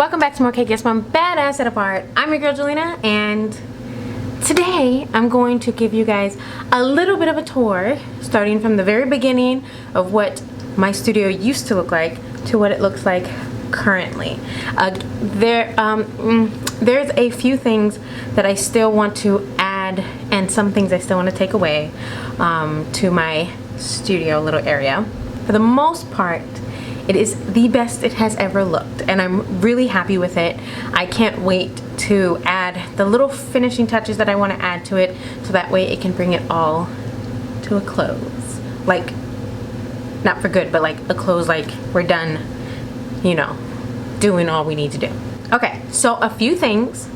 Welcome back to more Cake Yes Mom Badass Set Apart. I'm your girl Jelena, and today I'm going to give you guys a little bit of a tour, starting from the very beginning of what my studio used to look like to what it looks like currently. There's a few things that I still want to add and some things I still want to take away to my studio little area. For the most part, it is the best it has ever looked, and I'm really happy with it. I can't wait to add the little finishing touches that I want to add to it, so that way it can bring it all to a close. Like, not for good, but like a close, like we're done, you know, doing all we need to do. Okay, so a few things.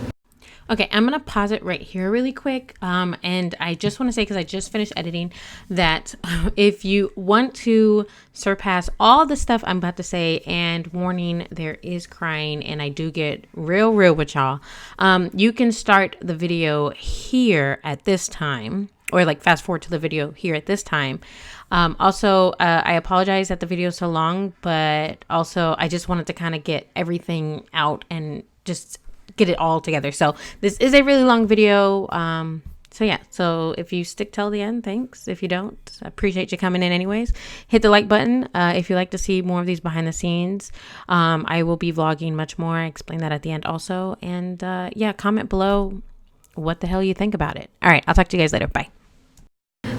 Okay, I'm gonna pause it right here really quick, and I just want to say, because I just finished editing, that if you want to surpass all the stuff I'm about to say, and warning, there is crying and I do get real with y'all, you can start the video here at this time, or like fast forward to the video here at this time. Also, I apologize that the video is so long, but also I just wanted to kind of get everything out and just get it all together. So this is a really long video. So yeah, so if you stick till the end, thanks. If you don't, I appreciate you coming in anyways. Hit the like button if you like to see more of these behind the scenes. I will be vlogging much more. I explain that at the end also. And yeah, comment below what the hell you think about it. All right, I'll talk to you guys later. Bye.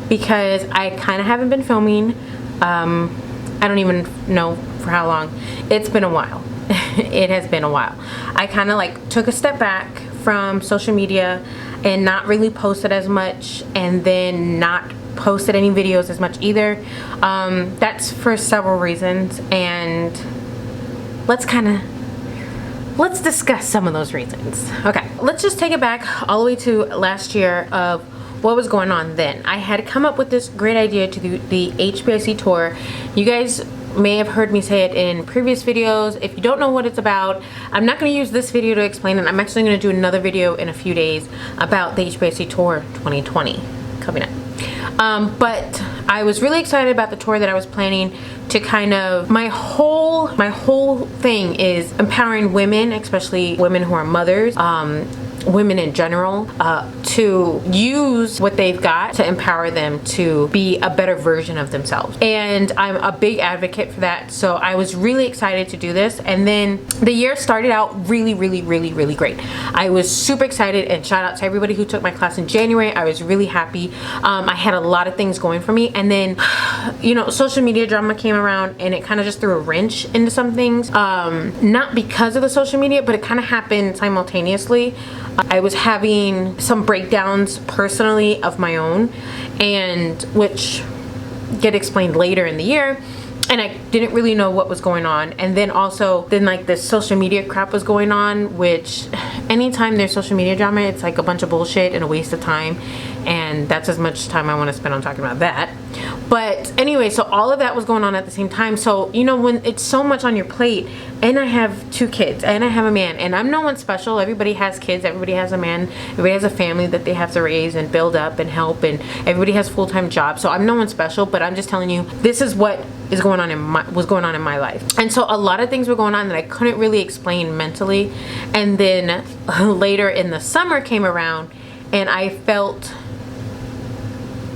Because I kind of haven't been filming. I don't even know for how long. It's been a while. It has been a while. I kind of like took a step back from social media and not really posted as much, and then not posted any videos as much either. That's for several reasons, and let's discuss some of those reasons. Okay, let's just take it back all the way to last year of what was going on then. I had come up with this great idea to do the HBIC tour. You guys may have heard me say it in previous videos. If you don't know what it's about, I'm not going to use this video to explain it. I'm actually going to do another video in a few days about the HBIC tour 2020 coming up. But I was really excited about the tour that I was planning to kind of, my whole thing is empowering women, especially women who are mothers, women in general, to use what they've got to empower them to be a better version of themselves. And I'm a big advocate for that, so I was really excited to do this. And then the year started out really great. I was super excited, and shout out to everybody who took my class in January. I was really happy. I had a lot of things going for me, and then you know, social media drama came around, and it kind of just threw a wrench into some things. Not because of the social media, but it kind of happened simultaneously. I was having some breakdowns personally of my own, and which get explained later in the year, and I didn't really know what was going on. And then also like this social media crap was going on, which anytime there's social media drama, it's like a bunch of bullshit and a waste of time, and that's as much time I want to spend on talking about that. But anyway, so all of that was going on at the same time. So you know, when it's so much on your plate, and I have 2 kids, and I have a man, and I'm no one special. Everybody has kids, everybody has a man, everybody has a family that they have to raise and build up and help, and everybody has full-time jobs. So I'm no one special, but I'm just telling you, this is what is going on was going on in my life. And so a lot of things were going on that I couldn't really explain mentally. And then later in the summer came around, and I felt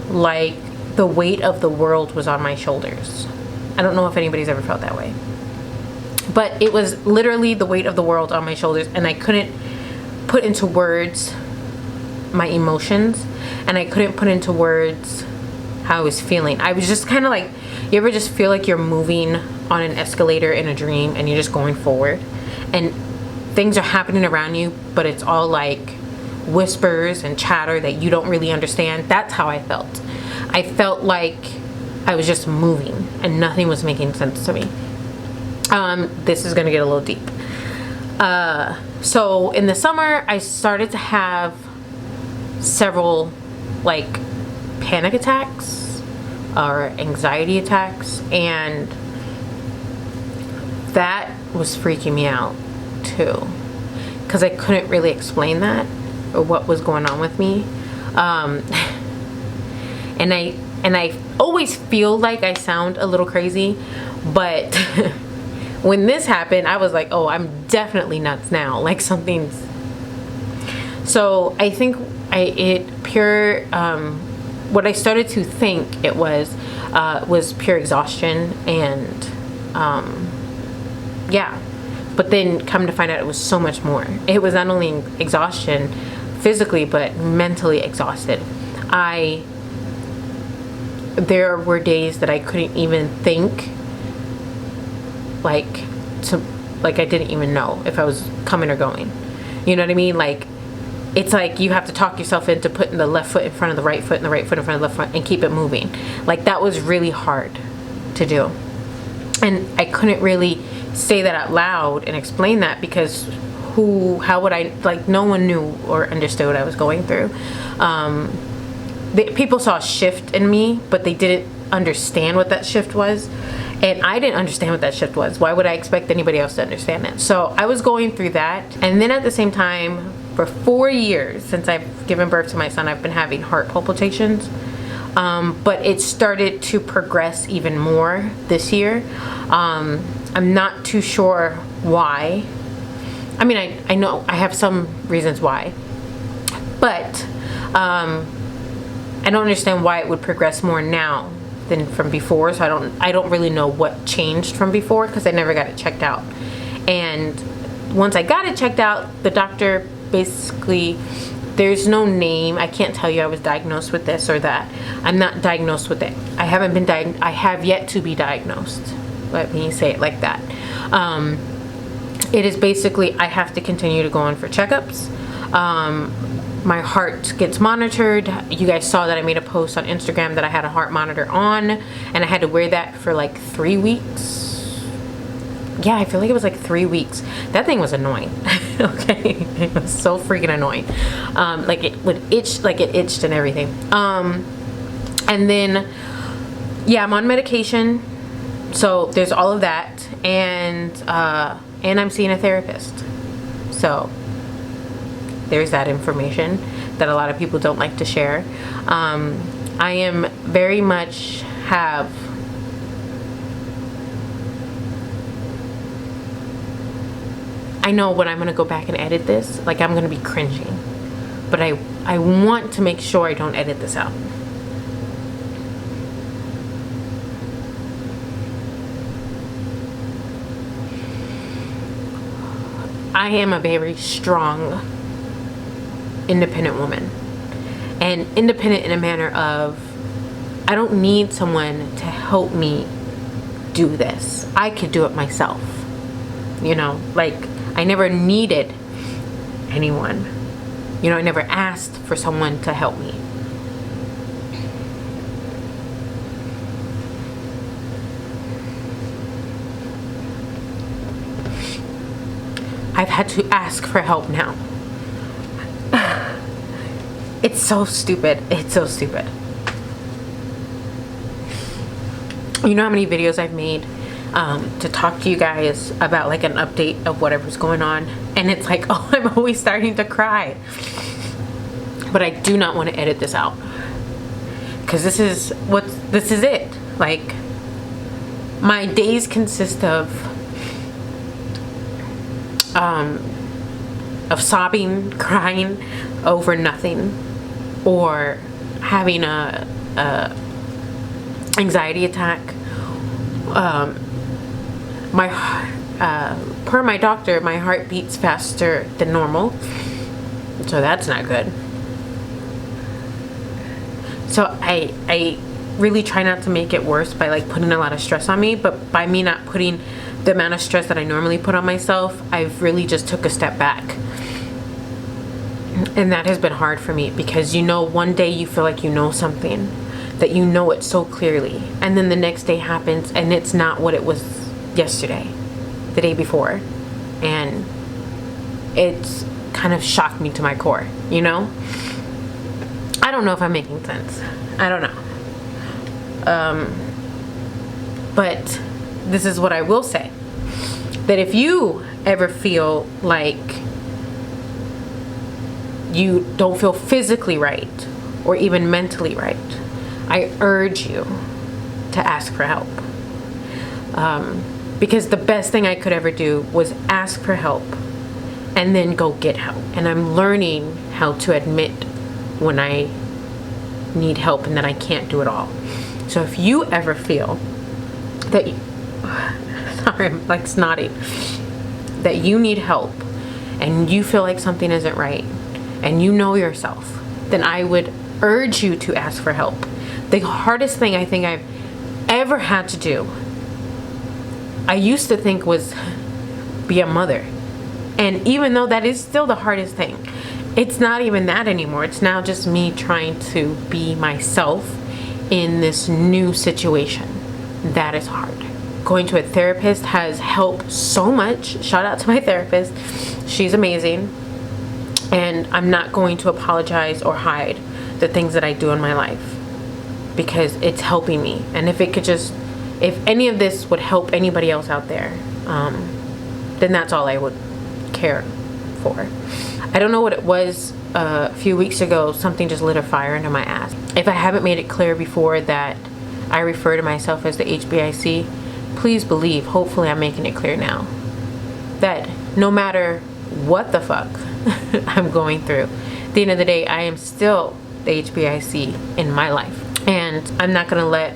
like the weight of the world was on my shoulders. I don't know if anybody's ever felt that way, but it was literally the weight of the world on my shoulders, and I couldn't put into words my emotions, and I couldn't put into words how I was feeling. I was just kind of like, you ever just feel like you're moving on an escalator in a dream, and you're just going forward, and things are happening around you, but it's all like whispers and chatter that you don't really understand? That's how I felt. I felt like I was just moving and nothing was making sense to me. This is gonna get a little deep. So in the summer, I started to have several like panic attacks or anxiety attacks, and that was freaking me out too, because I couldn't really explain that or what was going on with me. And I always feel like I sound a little crazy, but when this happened, I was like, oh, I'm definitely nuts now. Like something's. So I think what I started to think it was pure exhaustion, and yeah. But then come to find out it was so much more. It was not only exhaustion physically, but mentally exhausted. There were days that I couldn't even think, like I didn't even know if I was coming or going. You know what I mean? Like, it's like you have to talk yourself into putting the left foot in front of the right foot and the right foot in front of the left foot and keep it moving. Like, that was really hard to do. And I couldn't really say that out loud and explain that, because how would I, like, no one knew or understood what I was going through. People saw a shift in me, but they didn't understand what that shift was. And I didn't understand what that shift was. Why would I expect anybody else to understand it? So I was going through that. And then at the same time, for 4 years since I've given birth to my son, I've been having heart palpitations. But it started to progress even more this year. I'm not too sure why. I mean, I know I have some reasons why. But I don't understand why it would progress more now than from before. So I don't really know what changed from before, because I never got it checked out. And once I got it checked out, the doctor basically, there's no name. I can't tell you I was diagnosed with this or that. I'm not diagnosed with it. I haven't been I have yet to be diagnosed. Let me say it like that. It is basically, I have to continue to go on for checkups. My heart gets monitored. You guys saw that I made a post on Instagram that I had a heart monitor on, and I had to wear that for like 3 weeks. Yeah, I feel like it was like 3 weeks. That thing was annoying. Okay, it was so freaking annoying. Like it would itch, like it itched and everything. And then, yeah, I'm on medication. So there's all of that, and I'm seeing a therapist. So there's that information that a lot of people don't like to share. I am very much I know when I'm going to go back and edit this, like, I'm going to be cringing. But I want to make sure I don't edit this out. I am a very strong, independent woman. And independent in a manner of, I don't need someone to help me do this. I could do it myself. You know, like, I never needed anyone. You know, I never asked for someone to help me. I've had to ask for help now. It's so stupid. It's so stupid. You know how many videos I've made to talk to you guys about, like, an update of whatever's going on, and it's like, oh, I'm always starting to cry. But I do not want to edit this out, because this is it. Like, my days consist of sobbing, crying over nothing, or having a anxiety attack. Per my doctor, my heart beats faster than normal, so that's not good. So I really try not to make it worse by, like, putting a lot of stress on me, but by me not putting the amount of stress that I normally put on myself, I've really just took a step back. And that has been hard for me, because, you know, one day you feel like you know something, that you know it so clearly, and then the next day happens and it's not what it was yesterday, the day before, and it's kind of shocked me to my core, you know? I don't know if I'm making sense. I don't know. But this is what I will say, that if you ever feel like you don't feel physically right or even mentally right, I urge you to ask for help. because the best thing I could ever do was ask for help and then go get help. And I'm learning how to admit when I need help and that I can't do it all. So if you ever feel that sorry, I'm like snotty, that you need help and you feel like something isn't right and you know yourself, then I would urge you to ask for help. The hardest thing I think I've ever had to do, I used to think, was be a mother. And even though that is still the hardest thing, it's not even that anymore. It's now just me trying to be myself in this new situation. That is hard. Going to a therapist has helped so much. Shout out to my therapist. She's amazing. And I'm not going to apologize or hide the things that I do in my life, because it's helping me. And if any of this would help anybody else out there, then that's all I would care for. I don't know what it was. A few weeks ago, something just lit a fire under my ass. If I haven't made it clear before that I refer to myself as the HBIC, please believe, hopefully I'm making it clear now, that no matter what the fuck I'm going through, at the end of the day, I am still the HBIC in my life. And I'm not gonna let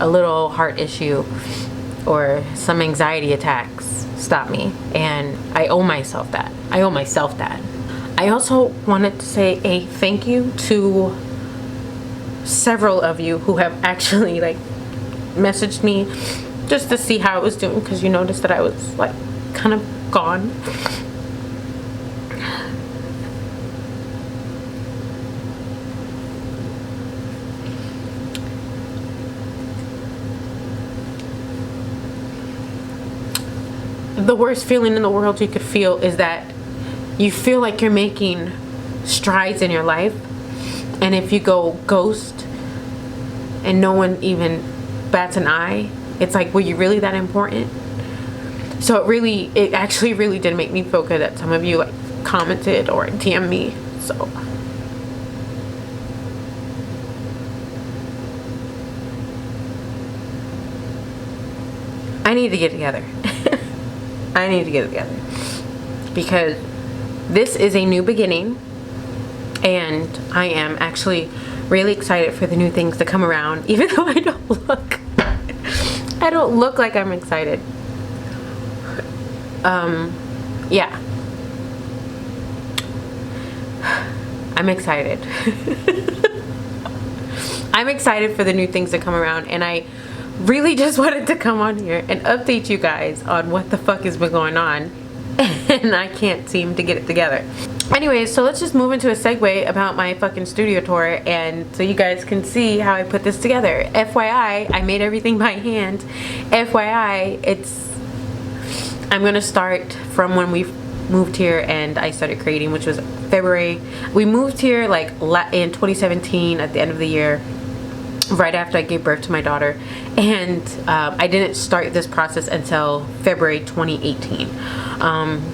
a little heart issue or some anxiety attacks stop me. And I owe myself that. I also wanted to say a thank you to several of you who have actually like messaged me just to see how I was doing, because you noticed that I was like kind of gone. The worst feeling in the world you could feel is that you feel like you're making strides in your life, and if you go ghost and no one even bats an eye, it's like, were you really that important? So it actually really did make me feel good that some of you like commented or DM'd me. So I need to get together. I need to get it together, because this is a new beginning, and I am actually really excited for the new things to come around, even though I don't look like I'm excited. Yeah, I'm excited. I'm excited for the new things to come around, and I really just wanted to come on here and update you guys on what the fuck has been going on, and I can't seem to get it together. Anyways, so let's just move into a segue about my fucking studio tour, and so you guys can see how I put this together. FYI, I made everything by hand. FYI, I'm gonna start from when we moved here and I started creating, which was February. We moved here like in 2017 at the end of the year, right after I gave birth to my daughter, and I didn't start this process until February 2018.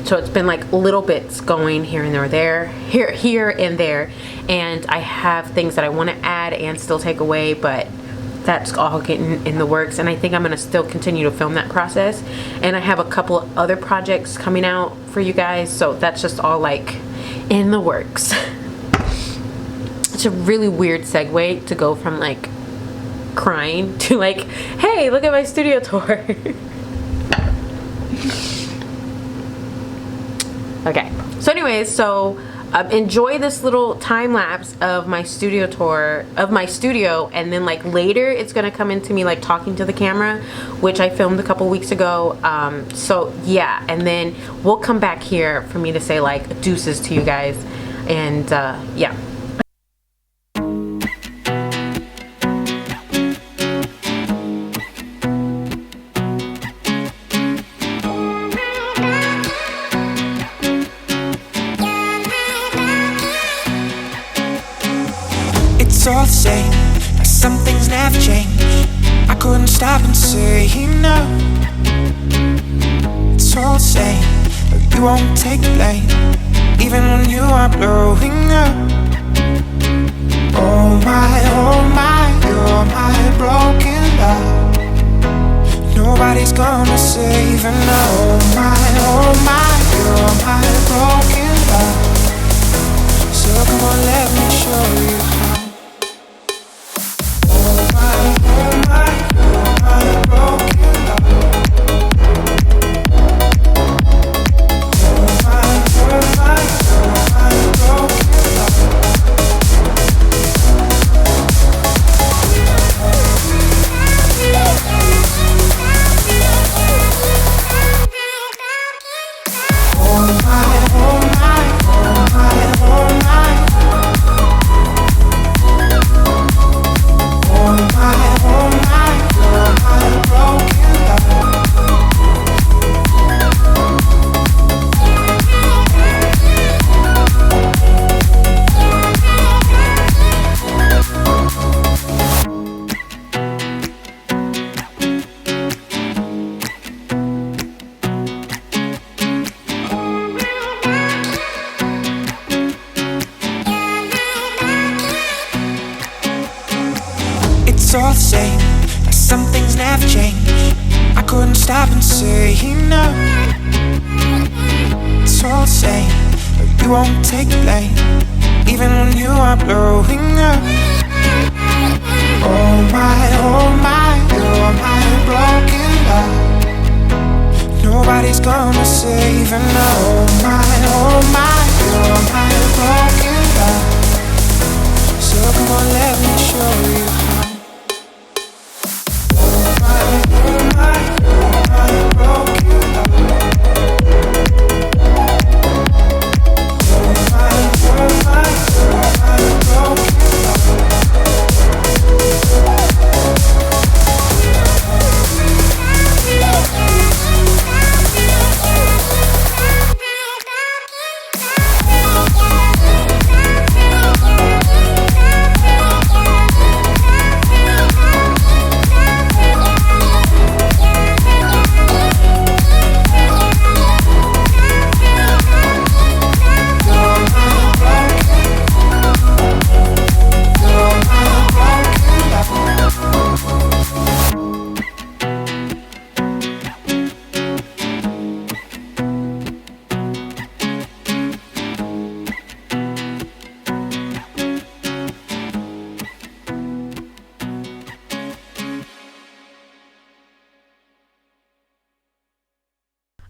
So it's been like little bits going here and here and there, and I have things that I want to add and still take away, but that's all getting in the works, and I think I'm gonna still continue to film that process. And I have a couple of other projects coming out for you guys, so that's just all like in the works. It's a really weird segue to go from like crying to like, hey, look at my studio tour. Okay, so anyways, enjoy this little time lapse of my studio tour of my studio, and then like later it's gonna come into me like talking to the camera, which I filmed a couple weeks ago. So yeah, and then we'll come back here for me to say like deuces to you guys, and yeah. All the same, like some things never change. I couldn't stop and say no. It's all the same, but you won't take the blame, even when you are blowing up. Oh my, you're my broken love. Nobody Nobody's gonna save and oh my, you're my broken love. So come on, let me show you how. Oh my, you're my broken love. Oh my, you're my broken love. It's all the same, like some things never change. I couldn't stop and say no. It's all the same, but you won't take the blame, even when you are blowing up. Oh my, you're my broken love. Nobody's gonna save and oh my, you're my broken love. So come on, let me show you how.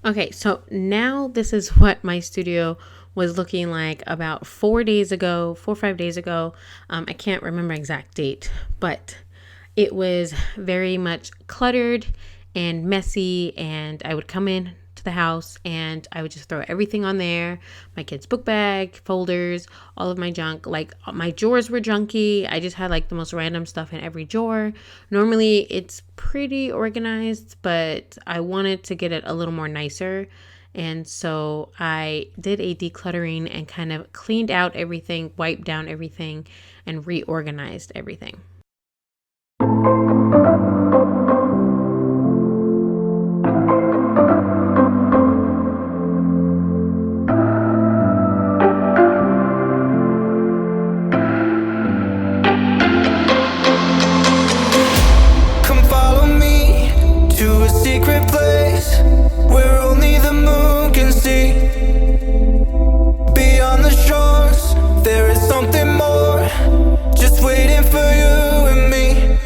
Okay, so now this is what my studio was looking like about 4 days ago, 4 or 5 days ago. I can't remember exact date, but it was very much cluttered and messy, and I would come in to the house and I would just throw everything on there. My kids' book bag, folders, all of my junk. Like my drawers were junky. I just had like the most random stuff in every drawer. Normally it's pretty organized, but I wanted to get it a little more nicer. And so I did a decluttering and kind of cleaned out everything, wiped down everything, and reorganized everything. There is something more, just waiting for you and me.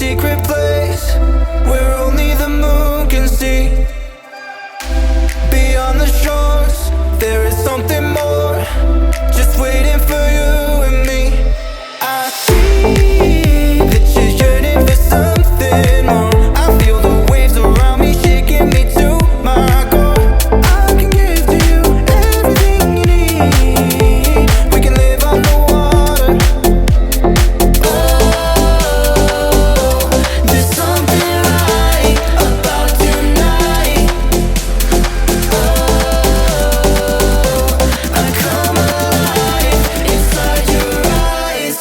secret place where only the moon can see. Beyond the shores, there is something more, just waiting for you and me. I see that you're yearning for something more. I feel the waves around me shaking me to my core. I can give to you everything you need. We can live on the water. Oh, there's something right about tonight. I come alive inside your eyes.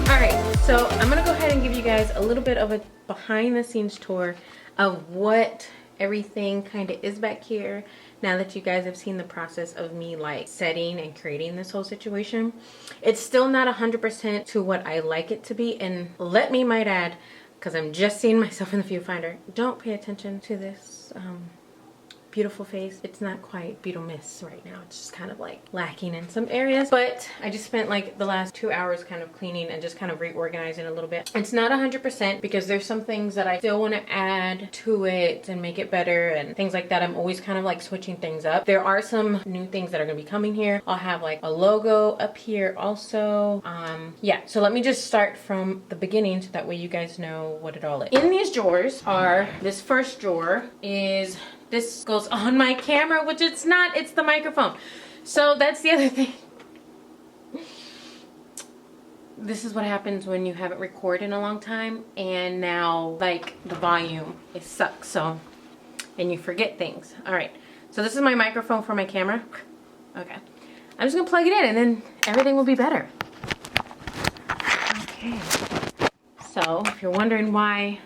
Alright, so I'm gonna go ahead and give you guys a little bit of a behind the scenes tour of what everything kind of is back here now that you guys have seen the process of me like setting and creating this whole situation. It's still not 100% to what I like it to be, and let me might add, because I'm just seeing myself in the viewfinder, don't pay attention to this beautiful face. It's not quite Beetle Miss right now. It's just kind of like lacking in some areas, but I just spent like the last 2 hours kind of cleaning and just kind of reorganizing a little bit. It's not 100% because there's some things that I still want to add to it and make it better and things like that. I'm always kind of like switching things up. There are some new things that are going to be coming here. I'll have like a logo up here also. Yeah, so let me just start from the beginning so that way you guys know what it all is. In these drawers are, this first drawer is, this goes on my camera, which it's not, it's the microphone. So that's the other thing. This is what happens when you haven't recorded in a long time and now like the volume, it sucks, so, and you forget things. All right, so this is my microphone for my camera. Okay, I'm just gonna plug it in and then everything will be better. Okay, so if you're wondering why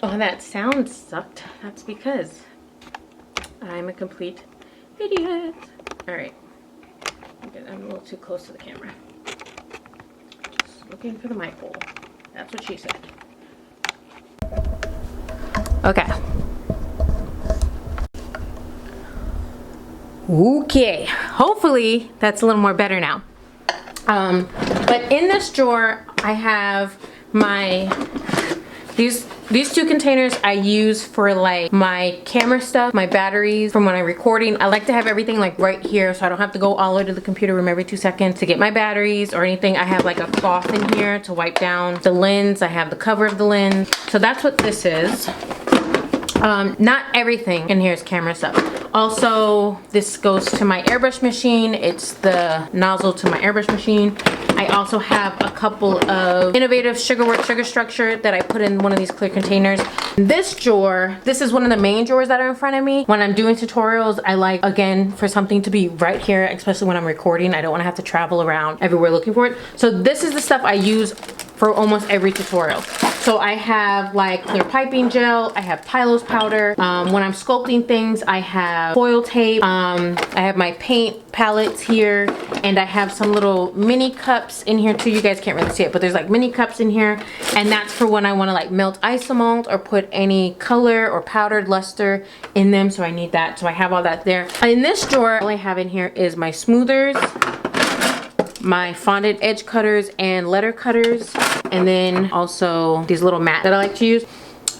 that sound sucked, that's because I'm a complete idiot. All right, I'm a little too close to the camera. Just looking for the mic hole. That's what she said. Okay. Okay, hopefully that's a little more better now. But in this drawer, I have my, these two containers I use for like my camera stuff, my batteries from when I'm recording. I like to have everything like right here so I don't have to go all over to the computer room every 2 seconds to get my batteries or anything. I have like a cloth in here to wipe down the lens. I have the cover of the lens. So that's what this is. Not everything in here is camera stuff. Also, this goes to my airbrush machine. It's the nozzle to my airbrush machine. I also have a couple of innovative sugarwork sugar structure that I put in one of these clear containers. This drawer, this is one of the main drawers that are in front of me. When I'm doing tutorials, I like, again, for something to be right here, especially when I'm recording. I don't want to have to travel around everywhere looking for it. So this is the stuff I use for almost every tutorial. So I have like clear piping gel, I have Pylos powder. When I'm sculpting things, I have foil tape. I have my paint palettes here, and I have some little mini cups in here too. You guys can't really see it, but there's like mini cups in here, and that's for when I want to like melt isomalt or put any color or powdered luster in them, so I need that. So I have all that there. In this drawer, all I have in here is my smoothers, my fondant edge cutters and letter cutters, and then also these little mats that I like to use.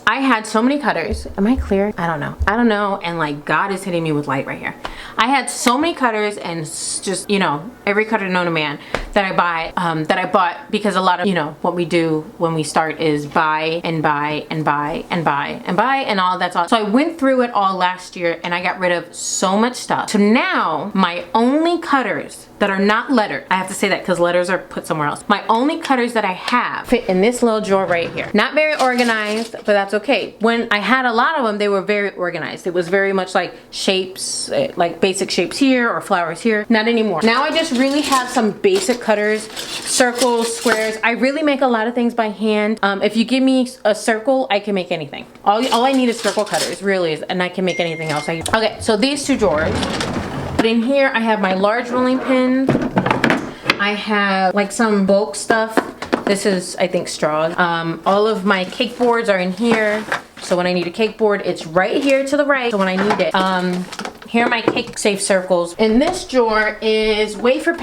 I had so many cutters. Am I clear? I don't know, and like God is hitting me with light right here. I had so many cutters, and just, you know, every cutter known to man that I bought because a lot of, you know, what we do when we start is buy and buy and buy and buy and buy and all that's all. So I went through it all last year and I got rid of so much stuff. So now my only cutters that are not lettered, I have to say that because letters are put somewhere else. My only cutters that I have fit in this little drawer right here. Not very organized, but that's okay. When I had a lot of them, they were very organized. It was very much like shapes, like basic shapes here or flowers here. Not anymore. Now I just really have some basic cutters, circles, squares. I really make a lot of things by hand. If you give me a circle, I can make anything. All I need is circle cutters, really, and I can make anything else. Okay, so these two drawers. But in here, I have my large rolling pins. I have like some bulk stuff. This is, I think, straws. All of my cake boards are in here. So when I need a cake board, it's right here to the right. So when I need it, here are my cake safe circles. In this drawer is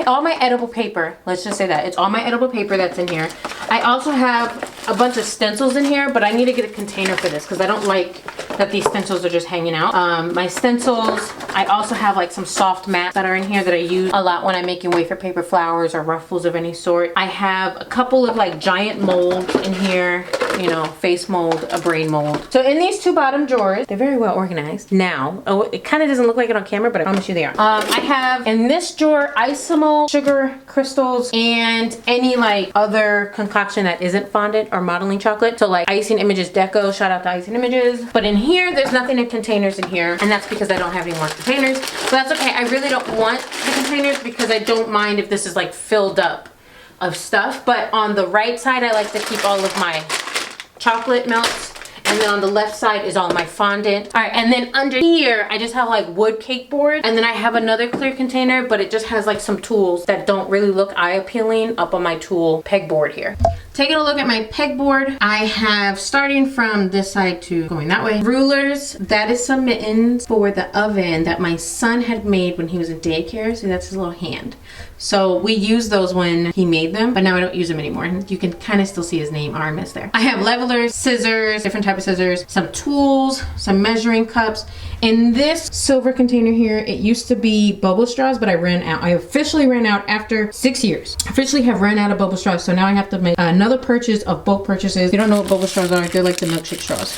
all my edible paper. Let's just say that. It's all my edible paper that's in here. I also have a bunch of stencils in here, but I need to get a container for this because I don't like that these stencils are just hanging out. My stencils, I also have like some soft mats that are in here that I use a lot when I'm making wafer paper flowers or ruffles of any sort. I have a couple of like giant molds in here, you know, face mold, a brain mold. So in these two bottom drawers, they're very well organized now. Oh, it kind of doesn't look like it on camera, but I promise you they are. I have in this drawer isomalt, sugar crystals, and any like other concoction that isn't fondant or modeling chocolate. So like Icing Images Deco, shout out to Icing Images. But in here, there's nothing in containers in here, and that's because I don't have any more containers. But that's okay. I really don't want the containers because I don't mind if this is like filled up of stuff. But on the right side, I like to keep all of my chocolate melts. And then on the left side is all my fondant. All right, and then under here, I just have like wood cake board. And then I have another clear container, but it just has like some tools that don't really look eye appealing up on my tool pegboard here. Taking a look at my pegboard, I have, starting from this side to going that way, rulers. That is some mittens for the oven that my son had made when he was in daycare. See, that's his little hand. So we used those when he made them, but now I don't use them anymore. You can kind of still see his name, Armis, there. I have levelers, scissors, different type of scissors, some tools, some measuring cups. In this silver container here, it used to be bubble straws, but I ran out. I officially ran out after 6 years. Officially have ran out of bubble straws, so now I have to make another purchase of bulk purchases. If you don't know what bubble straws are, they're like the milkshake straws.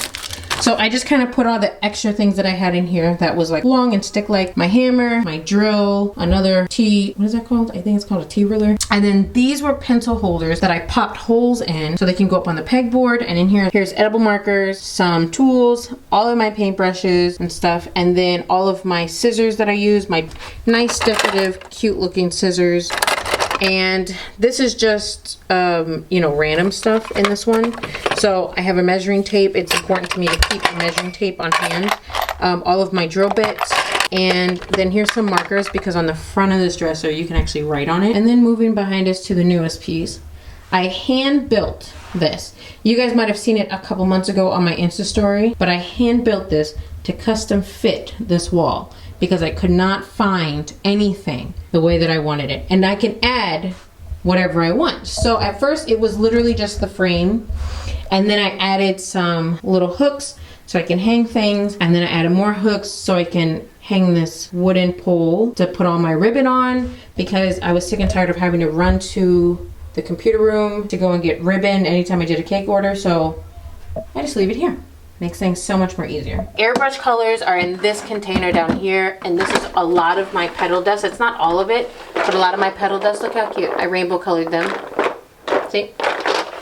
So I just kind of put all the extra things that I had in here that was like long and stick, like my hammer, my drill, another T, what is that called? I think it's called a T ruler. And then these were pencil holders that I popped holes in so they can go up on the pegboard. And in here, here's edible markers, some tools, all of my paintbrushes and stuff. And then all of my scissors that I use, my nice decorative, cute looking scissors. And this is just, you know, random stuff in this one. So I have a measuring tape. It's important to me to keep a measuring tape on hand. All of my drill bits. And then here's some markers because on the front of this dresser, you can actually write on it. And then moving behind us to the newest piece, I hand built this. You guys might have seen it a couple months ago on my Insta story, but I hand built this to custom fit this wall, because I could not find anything the way that I wanted it. And I can add whatever I want. So at first it was literally just the frame. And then I added some little hooks so I can hang things. And then I added more hooks so I can hang this wooden pole to put all my ribbon on, because I was sick and tired of having to run to the computer room to go and get ribbon anytime I did a cake order. So I just leave it here. Makes things so much more easier. Airbrush colors are in this container down here, and this is a lot of my petal dust. It's not all of it, but a lot of my petal dust. Look how cute. I rainbow colored them. See?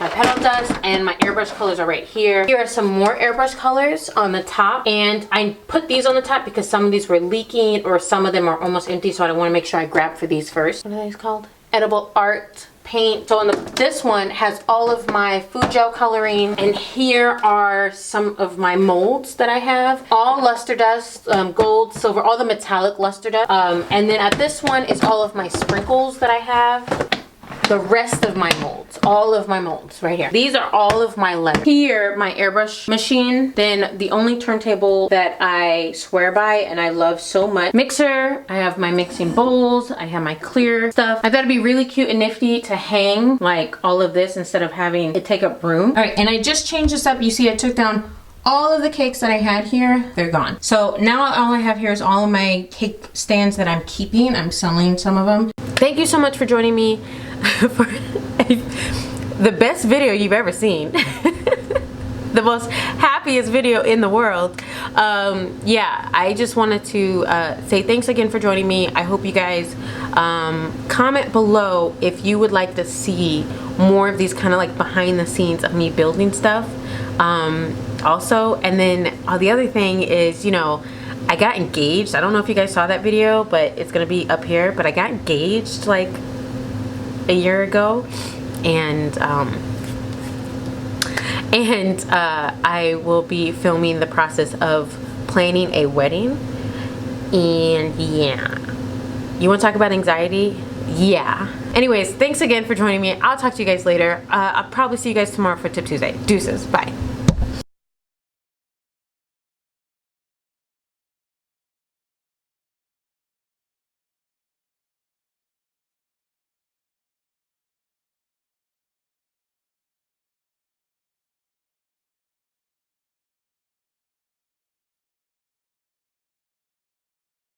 My petal dust and my airbrush colors are right here. Here are some more airbrush colors on the top, and I put these on the top because some of these were leaking or some of them are almost empty, so I want to make sure I grab for these first. What are these called? Edible art paint. So this one has all of my food gel coloring, and here are some of my molds that I have. All luster dust, gold, silver, all the metallic luster dust. And then at this one is all of my sprinkles that I have. The rest of my molds, all of my molds right here. These are all of my lemons. Here, my airbrush machine. Then the only turntable that I swear by and I love so much. Mixer, I have my mixing bowls, I have my clear stuff. I thought it'd be really cute and nifty to hang like all of this instead of having it take up room. All right, and I just changed this up. You see I took down all of the cakes that I had here, they're gone. So now all I have here is all of my cake stands that I'm keeping. I'm selling some of them. Thank you so much for joining me for the best video you've ever seen. The most happiest video in the world. Yeah, I just wanted to say thanks again for joining me. I hope you guys comment below if you would like to see more of these kind of like behind the scenes of me building stuff. Also, and then the other thing is, you know, I got engaged. I don't know if you guys saw that video, but it's gonna be up here. But I got engaged like a year ago, and I will be filming the process of planning a wedding. And yeah, you want to talk about anxiety? Yeah. Anyways, thanks again for joining me. I'll talk to you guys later. I'll probably see you guys tomorrow for Tip Tuesday. Deuces. Bye.